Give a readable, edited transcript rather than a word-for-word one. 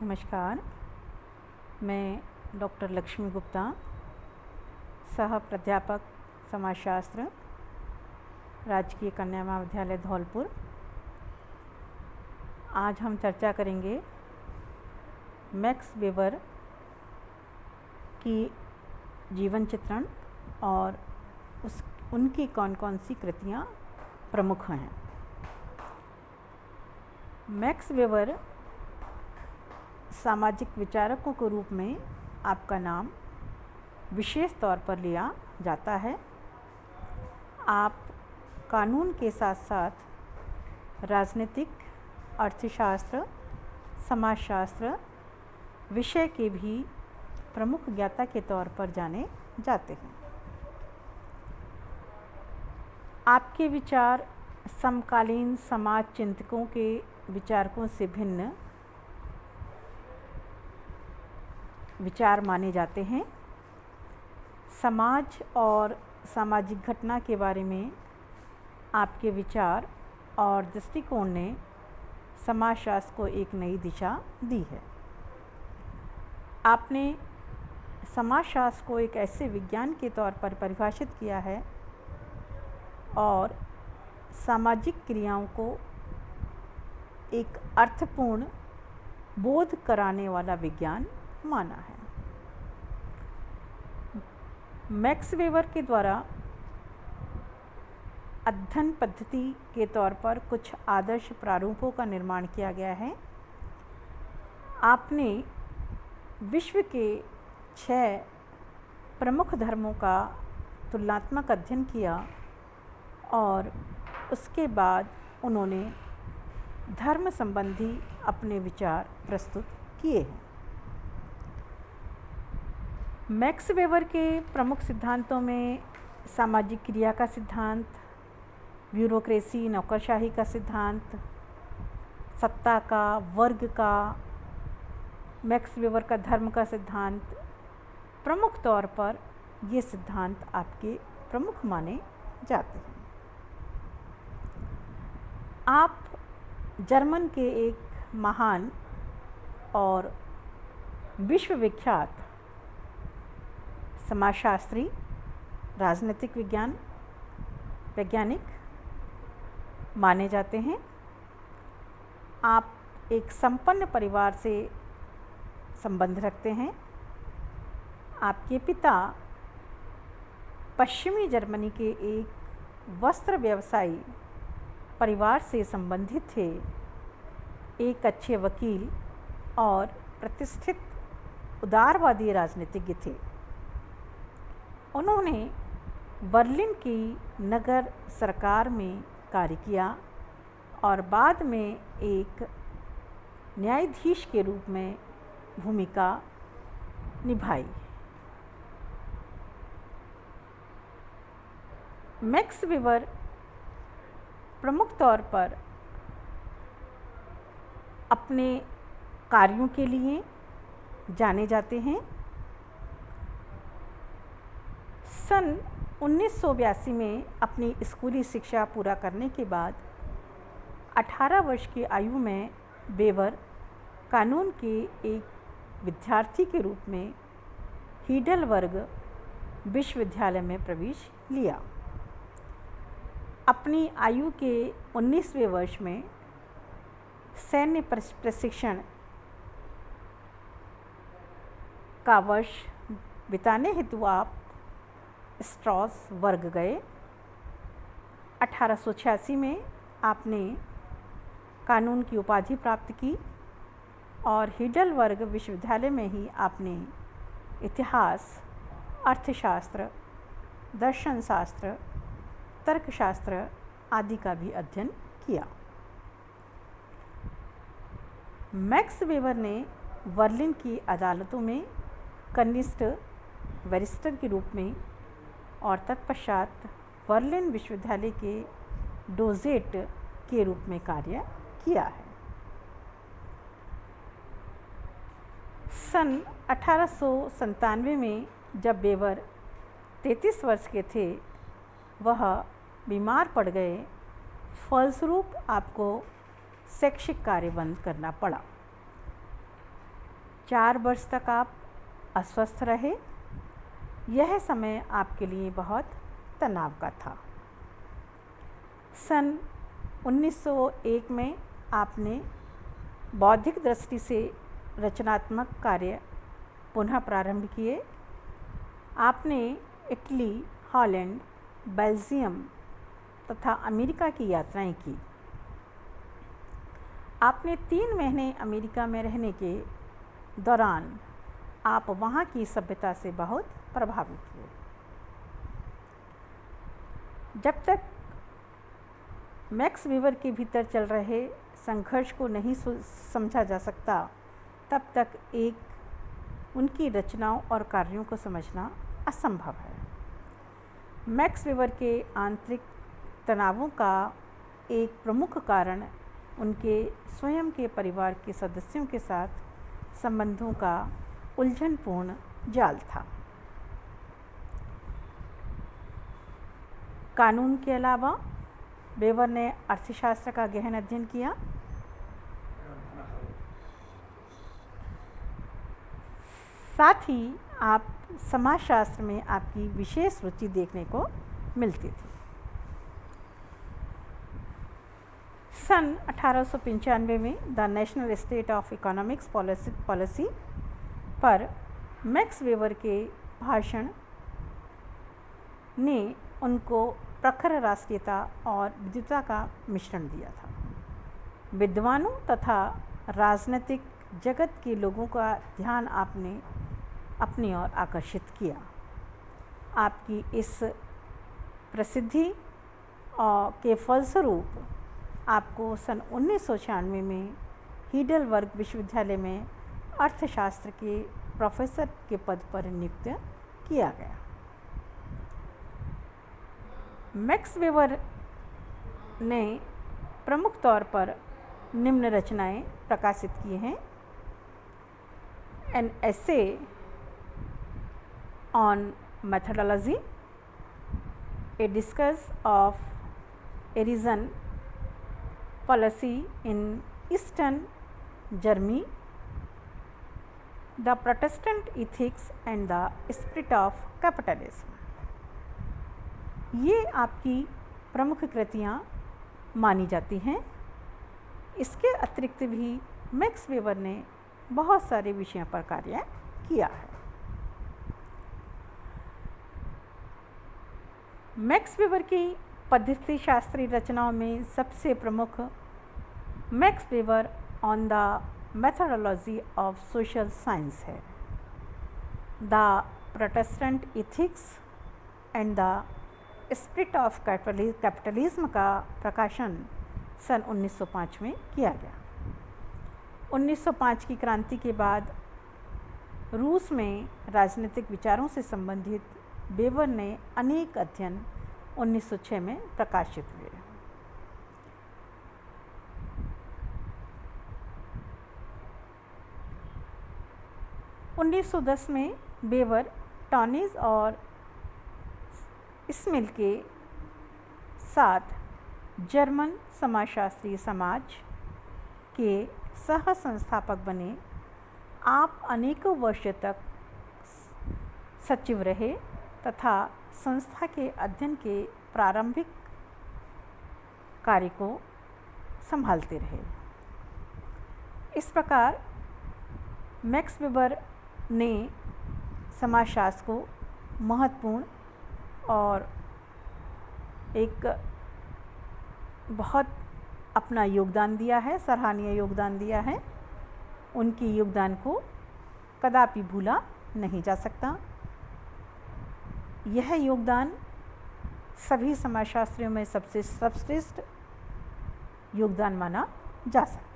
नमस्कार। मैं डॉक्टर लक्ष्मी गुप्ता, सह प्राध्यापक समाजशास्त्र, राजकीय कन्या महाविद्यालय धौलपुर। आज हम चर्चा करेंगे मैक्स वेबर की जीवन चित्रण और उनकी कौन कौन सी कृतियाँ प्रमुख हैं। मैक्स वेबर सामाजिक विचारकों के रूप में आपका नाम विशेष तौर पर लिया जाता है। आप कानून के साथ साथ राजनीतिक, अर्थशास्त्र, समाजशास्त्र विषय के भी प्रमुख ज्ञाता के तौर पर जाने जाते हैं। आपके विचार समकालीन समाज चिंतकों के विचारकों से भिन्न विचार माने जाते हैं। समाज और सामाजिक घटना के बारे में आपके विचार और दृष्टिकोण ने समाजशास्त्र को एक नई दिशा दी है। आपने समाजशास्त्र को एक ऐसे विज्ञान के तौर पर परिभाषित किया है और सामाजिक क्रियाओं को एक अर्थपूर्ण बोध कराने वाला विज्ञान माना है। मैक्स वेबर के द्वारा अध्ययन पद्धति के तौर पर कुछ आदर्श प्रारूपों का निर्माण किया गया है। आपने विश्व के 6 प्रमुख धर्मों का तुलनात्मक अध्ययन किया और उसके बाद उन्होंने धर्म संबंधी अपने विचार प्रस्तुत किए हैं। मैक्स वेबर के प्रमुख सिद्धांतों में सामाजिक क्रिया का सिद्धांत, ब्यूरोक्रेसी नौकरशाही का सिद्धांत, सत्ता का, वर्ग का, मैक्स वेबर का धर्म का सिद्धांत, प्रमुख तौर पर ये सिद्धांत आपके प्रमुख माने जाते हैं। आप जर्मन के एक महान और विश्वविख्यात समाजशास्त्री, राजनीतिक वैज्ञानिक माने जाते हैं। आप एक संपन्न परिवार से संबंध रखते हैं। आपके पिता पश्चिमी जर्मनी के एक वस्त्र व्यवसायी परिवार से संबंधित थे। एक अच्छे वकील और प्रतिष्ठित उदारवादी राजनीतिज्ञ थे। उन्होंने बर्लिन की नगर सरकार में कार्य किया और बाद में एक न्यायाधीश के रूप में भूमिका निभाई। मैक्स वेबर प्रमुख तौर पर अपने कार्यों के लिए जाने जाते हैं। सन 1982 में अपनी स्कूली शिक्षा पूरा करने के बाद 18 वर्ष की आयु में वेबर कानून के एक विद्यार्थी के रूप में हीडलबर्ग विश्वविद्यालय में प्रवेश लिया। अपनी आयु के 19वें वर्ष में सैन्य प्रशिक्षण का वर्ष बिताने हेतु आप स्ट्रासबर्ग गए। 1886 में आपने कानून की उपाधि प्राप्त की और हीडलबर्ग विश्वविद्यालय में ही आपने इतिहास, अर्थशास्त्र, दर्शनशास्त्र, तर्कशास्त्र आदि का भी अध्ययन किया। मैक्स वेबर ने बर्लिन की अदालतों में कनिष्ठ बैरिस्टर के रूप में और तत्पश्चात बर्लिन विश्वविद्यालय के डोजेट के रूप में कार्य किया है। सन 1897 में जब वेबर 33 वर्ष के थे, वह बीमार पड़ गए। फलस्वरूप आपको शैक्षिक कार्य बंद करना पड़ा। 4 वर्ष तक आप अस्वस्थ रहे। यह समय आपके लिए बहुत तनाव का था। सन 1901 में आपने बौद्धिक दृष्टि से रचनात्मक कार्य पुनः प्रारंभ किए। आपने इटली, हॉलैंड, बेल्जियम तथा अमेरिका की यात्राएं की। आपने 3 महीने अमेरिका में रहने के दौरान आप वहाँ की सभ्यता से बहुत प्रभावित हुए। जब तक मैक्स वेबर के भीतर चल रहे संघर्ष को नहीं समझा जा सकता, तब तक उनकी रचनाओं और कार्यों को समझना असंभव है। मैक्स वेबर के आंतरिक तनावों का एक प्रमुख कारण उनके स्वयं के परिवार के सदस्यों के साथ संबंधों का उलझनपूर्ण जाल था। कानून के अलावा वेबर ने अर्थशास्त्र का गहन अध्ययन किया। साथ ही आप समाजशास्त्र में आपकी विशेष रुचि देखने को मिलती थी। सन 1895 में the national state of economics policy पर मैक्स वेबर के भाषण ने उनको प्रखर राष्ट्रीयता और विद्वता का मिश्रण दिया था। विद्वानों तथा राजनीतिक जगत के लोगों का ध्यान आपने अपनी ओर आकर्षित किया। आपकी इस प्रसिद्धि के फलस्वरूप आपको सन 1996 में हीडलबर्ग विश्वविद्यालय में अर्थशास्त्र के प्रोफेसर के पद पर नियुक्त किया गया। मैक्स वेबर ने प्रमुख तौर पर निम्न रचनाएं प्रकाशित की हैं: an essay on methodology, a discuss of Arian policy in Eastern Germany, the Protestant ethics and the spirit of capitalism। ये आपकी प्रमुख कृतियाँ मानी जाती हैं। इसके अतिरिक्त भी मैक्स वेबर ने बहुत सारे विषयों पर कार्य किया है। मैक्स वेबर की पद्धति शास्त्रीय रचनाओं में सबसे प्रमुख Max Weber on the methodology of social science है। The Protestant ethics and the spirit of capitalism का प्रकाशन सन 1905 में किया गया। 1905 की क्रांति के बाद रूस में राजनीतिक विचारों से संबंधित वेबर ने अनेक अध्ययन 1906 में प्रकाशित हुए। (1910) में वेबर टॉनिज और स्मिल के साथ जर्मन समाजशास्त्रीय समाज के सह संस्थापक बने। आप अनेकों वर्ष तक सचिव रहे तथा संस्था के अध्ययन के प्रारंभिक कार्य को संभालते रहे। इस प्रकार मैक्स वेबर ने समाजशास्त्र को महत्वपूर्ण और एक बहुत अपना योगदान दिया है, सराहनीय योगदान दिया है। उनके योगदान को कदापि भूला नहीं जा सकता। यह योगदान सभी समाजशास्त्रियों में सबसे सर्वश्रेष्ठ योगदान माना जा सकता है।